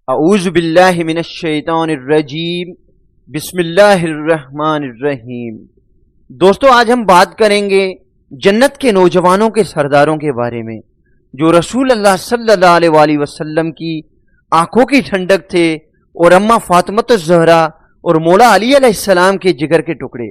اعوذ باللہ من الشیطان الرجیم بسم اللہ الرحمن الرحیم۔ دوستو، آج ہم بات کریں گے جنت کے نوجوانوں کے سرداروں کے بارے میں، جو رسول اللہ صلی اللہ علیہ وآلہ وسلم کی آنکھوں کی ٹھنڈک تھے اور اماں فاطمۃ الزہرا اور مولا علی علیہ السلام کے جگر کے ٹکڑے۔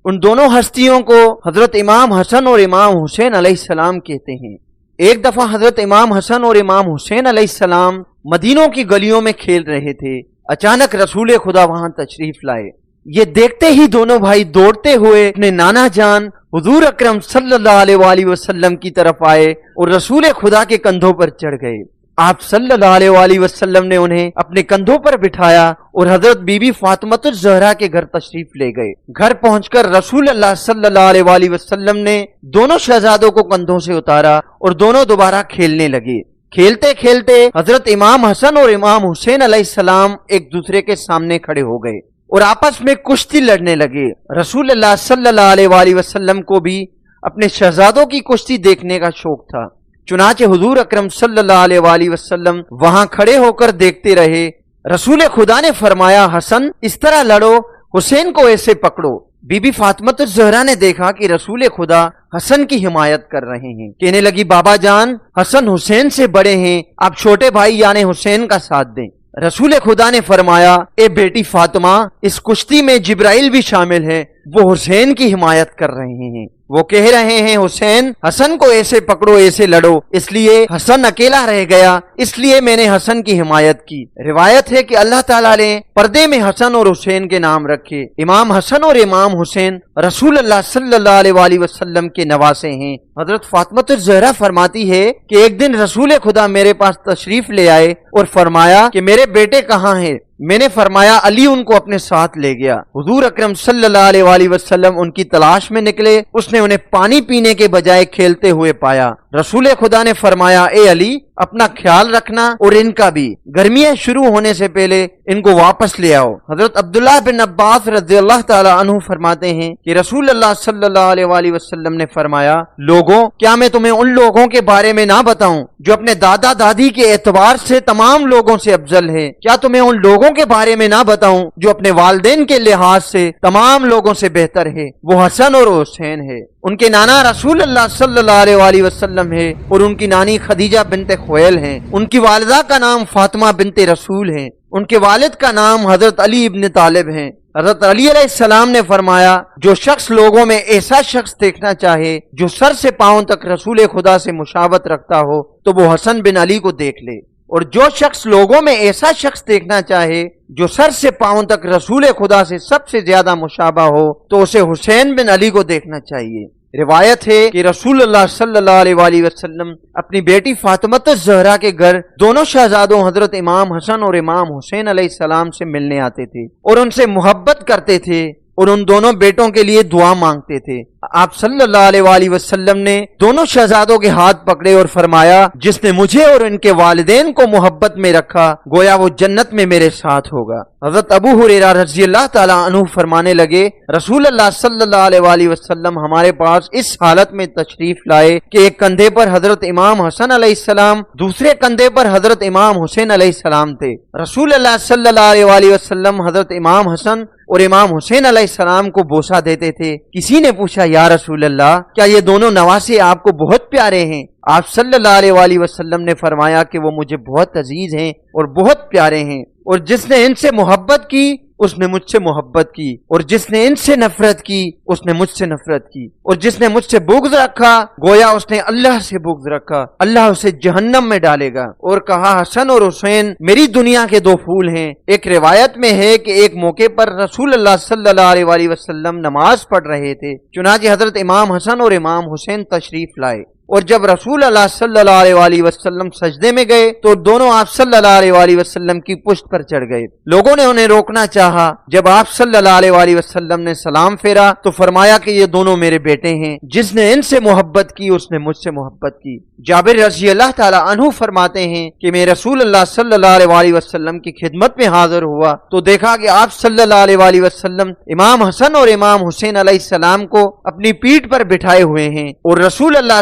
ان دونوں ہستیوں کو حضرت امام حسن اور امام حسین علیہ السلام کہتے ہیں۔ ایک دفعہ حضرت امام حسن اور امام حسین علیہ السلام مدینوں کی گلیوں میں کھیل رہے تھے۔ اچانک رسول خدا وہاں تشریف لائے۔ یہ دیکھتے ہی دونوں بھائی دوڑتے ہوئے اپنے نانا جان حضور اکرم صلی اللہ علیہ وآلہ وسلم کی طرف آئے اور رسول خدا کے کندھوں پر چڑھ گئے۔ آپ صلی اللہ علیہ وآلہ وسلم نے انہیں اپنے کندھوں پر بٹھایا اور حضرت بی بی فاطمۃ الزہرا کے گھر تشریف لے گئے۔ گھر پہنچ کر رسول اللہ صلی اللہ علیہ وآلہ وسلم نے دونوں شہزادوں کو کندھوں سے اتارا اور دونوں دوبارہ کھیلنے لگے۔ کھیلتے کھیلتے حضرت امام حسن اور امام حسین علیہ السلام ایک دوسرے کے سامنے کھڑے ہو گئے اور آپس میں کشتی لڑنے لگے۔ رسول اللہ صلی اللہ علیہ وآلہ وسلم کو بھی اپنے شہزادوں کی کشتی دیکھنے کا شوق تھا، چنانچہ حضور اکرم صلی اللہ علیہ وآلہ وسلم وہاں کھڑے ہو کر دیکھتے رہے۔ رسول خدا نے فرمایا، حسن اس طرح لڑو، حسین کو ایسے پکڑو۔ بی بی فاطمۃ الزہرا نے دیکھا کہ رسول خدا حسن کی حمایت کر رہے ہیں، کہنے لگی، بابا جان، حسن حسین سے بڑے ہیں، آپ چھوٹے بھائی یعنی حسین کا ساتھ دیں۔ رسول خدا نے فرمایا، اے بیٹی فاطمہ، اس کشتی میں جبرائیل بھی شامل ہے، وہ حسین کی حمایت کر رہے ہیں، وہ کہہ رہے ہیں حسین، حسن کو ایسے پکڑو، ایسے لڑو، اس لیے حسن اکیلا رہ گیا، اس لیے میں نے حسن کی حمایت کی۔ روایت ہے کہ اللہ تعالیٰ نے پردے میں حسن اور حسین کے نام رکھے۔ امام حسن اور امام حسین رسول اللہ صلی اللہ علیہ وآلہ وسلم کے نواسے ہیں۔ حضرت فاطمۃ الزہرا فرماتی ہے کہ ایک دن رسول خدا میرے پاس تشریف لے آئے اور فرمایا کہ میرے بیٹے کہاں ہیں؟ میں نے فرمایا، علی ان کو اپنے ساتھ لے گیا۔ حضور اکرم صلی اللہ علیہ وآلہ وسلم ان کی تلاش میں نکلے، اس نے انہیں پانی پینے کے بجائے کھیلتے ہوئے پایا۔ رسول خدا نے فرمایا، اے علی، اپنا خیال رکھنا اور ان کا بھی، گرمیاں شروع ہونے سے پہلے ان کو واپس لے آؤ۔ حضرت عبداللہ بن عباس رضی اللہ تعالی عنہ فرماتے ہیں کہ رسول اللہ صلی اللہ علیہ وآلہ وسلم نے فرمایا، لوگوں، کیا میں تمہیں ان لوگوں کے بارے میں نہ بتاؤں جو اپنے دادا دادی کے اعتبار سے تمام لوگوں سے افضل ہے؟ کیا تمہیں ان لوگوں کے بارے میں نہ بتاؤں جو اپنے والدین کے لحاظ سے تمام لوگوں سے بہتر ہے؟ وہ حسن اور حسین ہے۔ ان کے نانا رسول اللہ صلی اللہ علیہ وآلہ وسلم ہے اور ان کی نانی خدیجہ بنت خویل ہیں۔ ان کی والدہ کا نام فاطمہ بنت رسول ہے۔ ان کے والد کا نام حضرت علی ابن طالب ہیں۔ حضرت علی علیہ السلام نے فرمایا، جو شخص لوگوں میں ایسا شخص دیکھنا چاہے جو سر سے پاؤں تک رسول خدا سے مشابہت رکھتا ہو تو وہ حسن بن علی کو دیکھ لے، اور جو شخص لوگوں میں ایسا شخص دیکھنا چاہے جو سر سے پاؤں تک رسول خدا سے سب سے زیادہ مشابہ ہو تو اسے حسین بن علی کو دیکھنا چاہیے۔ روایت ہے کہ رسول اللہ صلی اللہ علیہ وآلہ وسلم اپنی بیٹی فاطمۃ الزہرا کے گھر دونوں شہزادوں حضرت امام حسن اور امام حسین علیہ السلام سے ملنے آتے تھے اور ان سے محبت کرتے تھے اور ان دونوں بیٹوں کے لیے دعا مانگتے تھے۔ آپ صلی اللہ علیہ وآلہ وسلم نے دونوں شہزادوں کے ہاتھ پکڑے اور فرمایا، جس نے مجھے اور ان کے والدین کو محبت میں رکھا گویا وہ جنت میں میرے ساتھ ہوگا۔ حضرت ابو ہریرہ رضی اللہ تعالیٰ عنہ فرمانے لگے، رسول اللہ صلی اللہ علیہ وآلہ وسلم ہمارے پاس اس حالت میں تشریف لائے کہ ایک کندھے پر حضرت امام حسن علیہ السلام، دوسرے کندھے پر حضرت امام حسین علیہ السلام تھے۔ رسول اللہ صلی اللہ علیہ وآلہ وسلم حضرت امام حسن اور امام حسین علیہ السلام کو بوسہ دیتے تھے۔ کسی نے پوچھا، یا رسول اللہ، کیا یہ دونوں نواسے آپ کو بہت پیارے ہیں؟ آپ صلی اللہ علیہ وآلہ وسلم نے فرمایا کہ وہ مجھے بہت عزیز ہیں اور بہت پیارے ہیں، اور جس نے ان سے محبت کی اس نے مجھ سے محبت کی، اور جس نے ان سے نفرت کی اس نے مجھ سے نفرت کی، اور جس نے مجھ سے بغض رکھا گویا اس نے اللہ سے بغض رکھا، اللہ اسے جہنم میں ڈالے گا۔ اور کہا، حسن اور حسین میری دنیا کے دو پھول ہیں۔ ایک روایت میں ہے کہ ایک موقع پر رسول اللہ صلی اللہ علیہ وآلہ وسلم نماز پڑھ رہے تھے، چنانچہ حضرت امام حسن اور امام حسین تشریف لائے، اور جب رسول اللہ صلی اللہ علیہ وآلہ وسلم سجدے میں گئے تو دونوں آپ صلی اللہ علیہ وآلہ وسلم کی پشت پر چڑھ گئے۔ لوگوں نے انہیں روکنا چاہا، جب آپ صلی اللہ علیہ وآلہ وسلم نے سلام پھیرا تو فرمایا کہ یہ دونوں میرے بیٹے ہیں، جس نے ان سے محبت کی اس نے مجھ سے محبت کی۔ جابر رضی اللہ تعالی عنہ فرماتے ہیں کہ میں رسول اللہ صلی اللہ علیہ وآلہ وسلم کی خدمت میں حاضر ہوا تو دیکھا کہ آپ صلی اللہ علیہ وآلہ وسلم امام حسن اور امام حسین علیہ السلام کو اپنی پیٹھ پر بٹھائے ہوئے ہیں، اور رسول اللہ